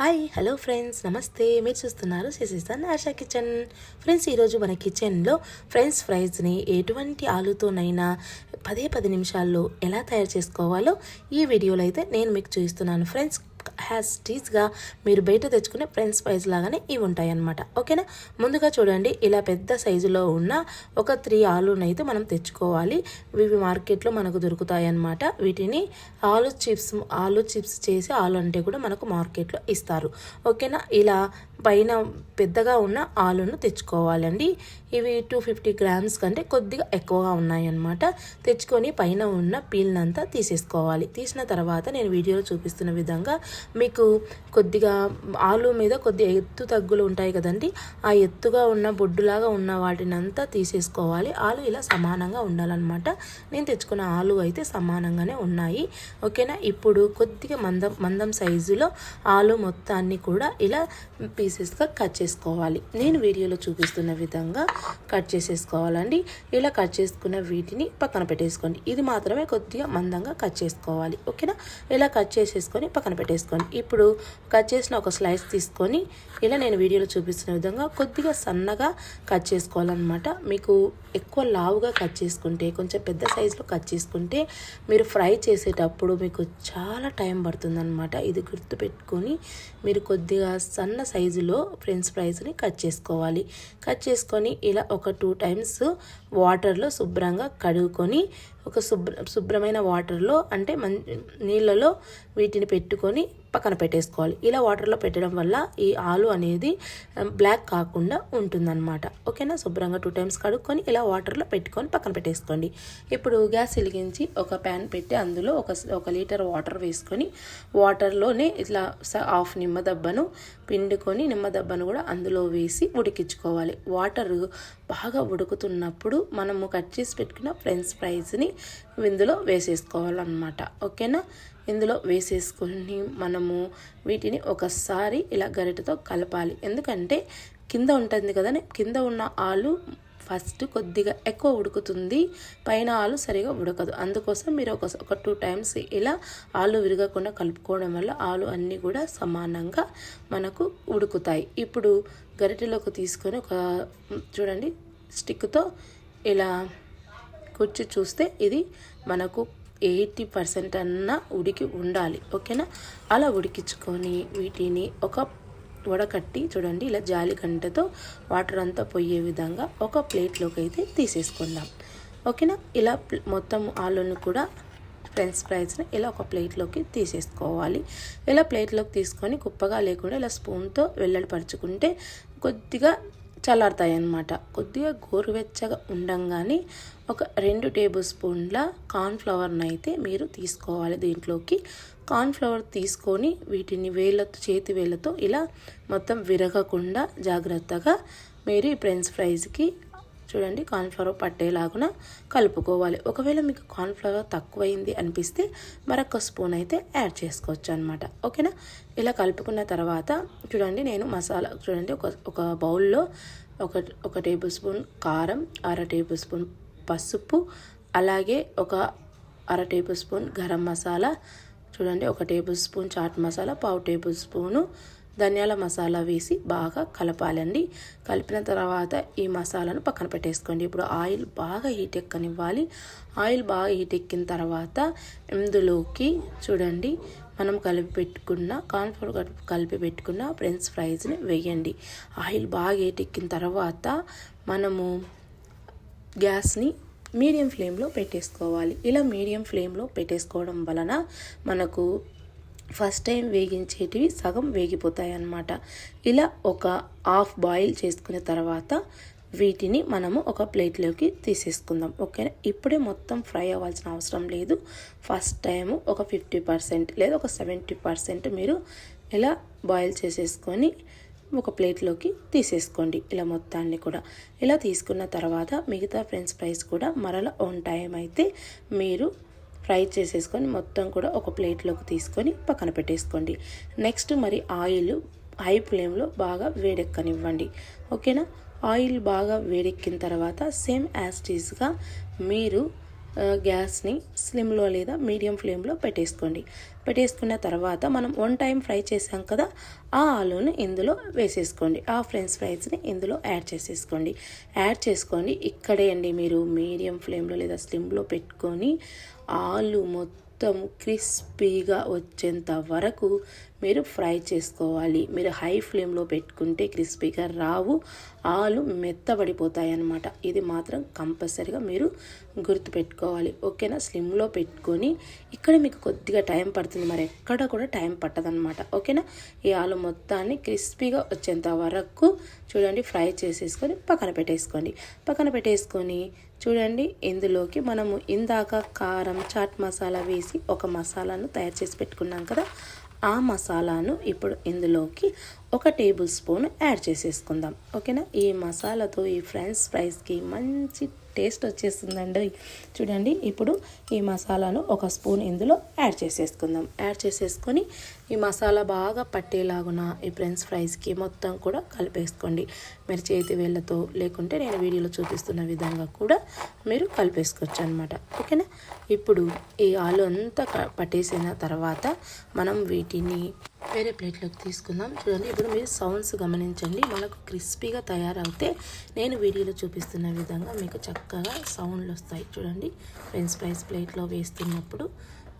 Hi hello friends, నమస్తే. మీరు చూస్తున్నారు సిసిసన్ ఆశా కిచెన్. ఫ్రెండ్స్, ఈరోజు మన కిచెన్లో ఫ్రెంచ్ ఫ్రైస్ని ఎటువంటి ఆలుతోనైనా 10 నిమిషాల్లో ఎలా తయారు చేసుకోవాలో ఈ వీడియోలో అయితే నేను మీకు చూపిస్తున్నాను ఫ్రెండ్స్. టీస్గా మీరు బయట తెచ్చుకునే ఫ్రెంచ్ ఫ్రైస్ లాగానే ఇవి ఉంటాయి అన్నమాట. ఓకేనా? ముందుగా చూడండి, ఇలా పెద్ద సైజులో ఉన్న ఒక 3 ఆలుని అయితే మనం తెచ్చుకోవాలి. ఇవి మార్కెట్లో మనకు దొరుకుతాయి అన్నమాట. వీటిని ఆలు చిప్స్ చేసి ఆలు అంటే కూడా మనకు మార్కెట్లో ఇస్తారు. ఓకేనా? ఇలా పైన పెద్దగా ఉన్న ఆలును తెచ్చుకోవాలండి. ఇవి 250 గ్రామ్స్ కంటే కొద్దిగా ఎక్కువగా ఉన్నాయన్నమాట. తెచ్చుకొని పైన ఉన్న పీల్నంతా తీసేసుకోవాలి. తీసిన తర్వాత నేను వీడియోలో చూపిస్తున్న విధంగా మీకు కొద్దిగా ఆలు మీద కొద్దిగా ఎత్తు తగ్గులు ఉంటాయి కదండి, ఆ ఎత్తుగా ఉన్న బొడ్డులాగా ఉన్న వాటిని అంతా తీసేసుకోవాలి. ఆలు ఇలా సమానంగా ఉండాలన్నమాట. నేను తెచ్చుకున్న ఆలు అయితే సమానంగానే ఉన్నాయి. ఓకేనా? ఇప్పుడు కొద్దిగా మందం సైజులో ఆలు మొత్తాన్ని కూడా ఇలా పీసెస్గా కట్ చేసుకోవాలి. నేను వీడియోలో చూపిస్తున్న విధంగా కట్ చేసేసుకోవాలండి. ఇలా కట్ చేసుకున్న వీటిని పక్కన పెట్టేసుకోండి. ఇది మాత్రమే కొద్దిగా మందంగా కట్ చేసుకోవాలి. ఓకేనా? ఇలా కట్ చేసేసుకొని పక్కన పెట్టేసుకోండి. ఇప్పుడు కట్ చేసిన ఒక స్లైస్ తీసుకొని ఇలా నేను వీడియోలో చూపిస్తున్న విధంగా కొద్దిగా సన్నగా కట్ చేసుకోవాలన్నమాట. మీకు ఎక్కువ లావుగా కట్ చేసుకుంటే, కొంచెం పెద్ద సైజులో కట్ చేసుకుంటే మీరు ఫ్రై చేసేటప్పుడు మీకు చాలా టైం పడుతుందన్నమాట. ఇది గుర్తుపెట్టుకొని మీరు కొద్దిగా సన్న సైజులో ఫ్రెంచ్ ఫ్రైస్ని కట్ చేసుకోవాలి. కట్ చేసుకొని ఇలా ఒక 2 టైమ్స్ వాటర్లో శుభ్రంగా కడుక్కొని ఒక శుభ్రమైన వాటర్లో అంటే నీళ్ళలో వీటిని పెట్టుకొని పక్కన పెట్టేసుకోవాలి. ఇలా వాటర్లో పెట్టడం వల్ల ఈ ఆలు అనేది బ్లాక్ కాకుండా ఉంటుందన్నమాట. ఓకేనా? శుభ్రంగా 2 టైమ్స్ కడుక్కొని ఇలా వాటర్లో పెట్టుకొని పక్కన పెట్టేసుకోండి. ఇప్పుడు గ్యాస్ వెలిగించి ఒక ప్యాన్ పెట్టి అందులో ఒక లీటర్ వాటర్ వేసుకొని వాటర్లోనే ఇట్లా హాఫ్ నిమ్మదబ్బను పిండుకొని నిమ్మదబ్బను కూడా అందులో వేసి ఉడికించుకోవాలి. వాటర్ బాగా ఉడుకుతున్నప్పుడు మనము కట్ చేసి పెట్టుకున్న ఫ్రెంచ్ ఫ్రైస్ని ఇందులో వేసేసుకోవాలన్నమాట. ఓకేనా? ఇందులో వేసేసుకొని మనము వీటిని ఒకసారి ఇలా గరిటెతో కలపాలి. ఎందుకంటే కింద ఉంటుంది కదా, కింద ఉన్న ఆలు ఫస్ట్ కొద్దిగా ఎక్కువ ఉడుకుతుంది, పైన ఆలు సరిగా ఉడకదు. అందుకోసం మీరు ఒక 2 టైమ్స్ ఇలా ఆలు విరగకుండా కలుపుకోవడం వల్ల ఆలు అన్నీ కూడా సమానంగా మనకు ఉడుకుతాయి. ఇప్పుడు గరిటెలోకి తీసుకొని చూడండి, స్టిక్తో ఇలా కుర్చి చూస్తే ఇది మనకు 80% అన్నా ఉడికి ఉండాలి. ఓకేనా? అలా ఉడికించుకొని వీటిని వడకట్టి చూడండి, ఇలా జాలి గంటతో వాటర్ అంతా పోయే విధంగా ఒక ప్లేట్లోకి అయితే తీసేసుకుందాం. ఓకేనా? ఇలా మొత్తం ఆలుని కూడా ఫ్రెంచ్ ఫ్రైస్ని ఇలా ఒక ప్లేట్లోకి తీసేసుకోవాలి. ఇలా ప్లేట్లోకి తీసుకొని కుప్పగా లేకుండా ఇలా స్పూన్తో వెల్లడిపరుచుకుంటే కొద్దిగా చల్లారుతాయి అన్నమాట. కొద్దిగా గోరువెచ్చగా ఉండంగానే ఒక 2 టేబుల్ స్పూన్ల కార్న్ఫ్లవర్ని అయితే మీరు తీసుకోవాలి. దీంట్లోకి కార్న్ఫ్లవర్ తీసుకొని వీటిని చేతి వేళ్ళతో ఇలా మొత్తం విరగకుండా జాగ్రత్తగా మీరు ఈ ఫ్రెంచ్ ఫ్రైస్కి చూడండి కార్న్ఫ్లవర్ పట్టేలాగున కలుపుకోవాలి. ఒకవేళ మీకు కార్న్ఫ్లవర్ తక్కువైంది అనిపిస్తే మరొక స్పూన్ అయితే యాడ్ చేసుకోవచ్చు అనమాట. ఓకేనా? ఇలా కలుపుకున్న తర్వాత చూడండి, నేను మసాలా చూడండి, ఒక బౌల్లో ఒక టేబుల్ స్పూన్ కారం, 1/2 టేబుల్ స్పూన్ పసుపు, అలాగే ఒక 1/2 టేబుల్ స్పూన్ గరం మసాలా, చూడండి 1 tablespoon chaat masala, 1/2 tablespoon ధనియాల మసాలా వేసి బాగా కలపాలండి. కలిపిన తర్వాత ఈ మసాలాను పక్కన పెట్టేసుకోండి. ఇప్పుడు ఆయిల్ బాగా హీట్ ఎక్కనివ్వాలి. ఆయిల్ బాగా హీట్ ఎక్కిన తర్వాత ఇందులోకి చూడండి మనం కార్న్ఫ్లవర్ కలిపి పెట్టుకున్న ఫ్రెంచ్ ఫ్రైస్ని వేయండి. ఆయిల్ బాగా హీట్ ఎక్కిన తర్వాత మనము గ్యాస్ని మీడియం ఫ్లేమ్లో పెట్టేసుకోవాలి. ఇలా మీడియం ఫ్లేమ్లో పెట్టేసుకోవడం వలన మనకు ఫస్ట్ టైం వేగించేటివి సగం వేగిపోతాయి అన్నమాట. ఇలా ఒక హాఫ్ బాయిల్ చేసుకున్న తర్వాత వీటిని మనము ఒక ప్లేట్లోకి తీసేసుకుందాం. ఓకేనా? ఇప్పుడే మొత్తం ఫ్రై అవ్వాల్సిన అవసరం లేదు. ఫస్ట్ టైము ఒక 50% లేదా ఒక 70% మీరు ఇలా బాయిల్ చేసేసుకొని ఒక ప్లేట్లోకి తీసేసుకోండి. ఇలా మొత్తాన్ని కూడా ఇలా తీసుకున్న తర్వాత మిగతా ఫ్రెంచ్ ఫ్రైస్ కూడా మరలా ఆన్ టైం అయితే మీరు ఫ్రై చేసేసుకొని మొత్తం కూడా ఒక ప్లేట్లోకి తీసుకొని పక్కన పెట్టేసుకోండి. నెక్స్ట్ మరి ఆయిల్ హై ఫ్లేమ్లో బాగా వేడెక్కనివ్వండి. ఓకేనా? ఆయిల్ బాగా వేడెక్కిన తర్వాత సేమ్ యాజ్ టీజ్గా మీరు గ్యాస్ని స్లిమ్లో లేదా మీడియం ఫ్లేమ్లో పెట్టేసుకున్న తర్వాత మనం 1 టైం ఫ్రై చేసాం కదా, ఆ ఆలూని ఇందులో వేసేసుకోండి. ఆ ఫ్రెంచ్ ఫ్రైస్ని ఇందులో యాడ్ చేసుకొని ఇక్కడే అండి మీరు మీడియం ఫ్లేమ్లో లేదా స్లిమ్లో పెట్టుకొని ఆలు మొత్తం క్రిస్పీగా వచ్చేంత వరకు మీరు ఫ్రై చేసుకోవాలి. మీరు హై ఫ్లేమ్లో పెట్టుకుంటే క్రిస్పీగా రావు, ఆలు మెత్తబడిపోతాయి అన్నమాట. ఇది మాత్రం కంపల్సరీగా మీరు గుర్తుపెట్టుకోవాలి. ఓకేనా? స్లిమ్లో పెట్టుకొని ఇక్కడ మీకు కొద్దిగా టైం పడుతుంది, మరి ఎక్కడ కూడా టైం పట్టదనమాట. ఓకేనా? ఈ ఆలు మొత్తాన్ని క్రిస్పీగా వచ్చేంత వరకు చూడండి ఫ్రై చేసేసుకొని పక్కన పెట్టేసుకొని చూడండి ఇందులోకి మనము ఇందాక కారం, చాట్ మసాలా వేసి ఒక మసాలాను తయారు చేసి పెట్టుకున్నాం కదా, ఆ మసాలాను ఇప్పుడు ఇందులోకి 1 టేబుల్ స్పూన్ యాడ్ చేసేసుకుందాం. ఓకేనా? ఈ మసాలాతో ఈ ఫ్రెంచ్ ఫ్రైస్కి మంచి టేస్ట్ వచ్చేస్తుందండి. చూడండి ఇప్పుడు ఈ మసాలాను 1 స్పూన్ ఇందులో యాడ్ చేసేసుకొని ఈ మసాలా బాగా పట్టేలాగున ఈ ఫ్రెంచ్ ఫ్రైస్కి మొత్తం కూడా కలిపేసుకోండి. మీరు చేతి వేళ్ళతో లేకుంటే నేను వీడియోలో చూపిస్తున్న విధంగా కూడా మీరు కలిపేసుకోవచ్చు అనమాట. ఓకేనా? ఇప్పుడు ఈ ఆలు అంతా పట్టేసిన తర్వాత మనం వీటిని వేరే ప్లేట్లోకి తీసుకుందాం. చూడండి ఇప్పుడు మీరు సౌండ్స్ గమనించండి. మనకు క్రిస్పీగా తయారవుతే నేను వీడియోలో చూపిస్తున్న విధంగా మీకు చక్కగా సౌండ్లు వస్తాయి. చూడండి ఫ్రెంచ్ ఫ్రైస్ ప్లేట్లో వేస్తున్నప్పుడు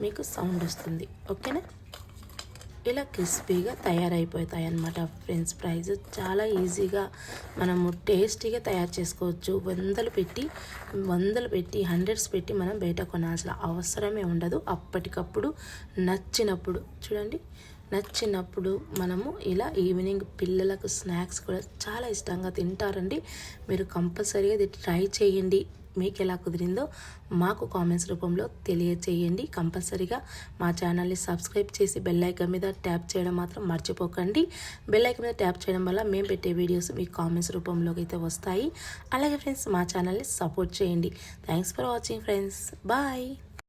మీకు సౌండ్ వస్తుంది. ఓకేనా? ఇలా క్రిస్పీగా తయారైపోతాయి అన్నమాట ఫ్రెంచ్ ఫ్రైస్. చాలా ఈజీగా మనము టేస్టీగా తయారు చేసుకోవచ్చు. వందలు పెట్టి హండ్రెడ్స్ పెట్టి మనం బయట కొనాల్సిన అవసరమే ఉండదు. అప్పటికప్పుడు నచ్చినప్పుడు మనము ఇలా ఈవినింగ్ పిల్లలకు స్నాక్స్ కూడా చాలా ఇష్టంగా తింటారండి. మీరు కంపల్సరీగా ఇది ట్రై చేయండి. మీకు ఎలా కుదిరిందో మాకు కామెంట్స్ రూపంలో తెలియచేయండి. కంపల్సరీగా మా ఛానల్ని సబ్స్క్రైబ్ చేసి బెల్ ఐకాన్ మీద ట్యాప్ చేయడం మాత్రం మర్చిపోకండి. బెల్ ఐకాన్ మీద ట్యాప్ చేయడం వల్ల మేము పెట్టే వీడియోస్ మీకు కామెంట్స్ రూపంలోకి అయితే వస్తాయి. అలాగే ఫ్రెండ్స్ మా ఛానల్ని సపోర్ట్ చేయండి. Thanks for watching friends. Bye.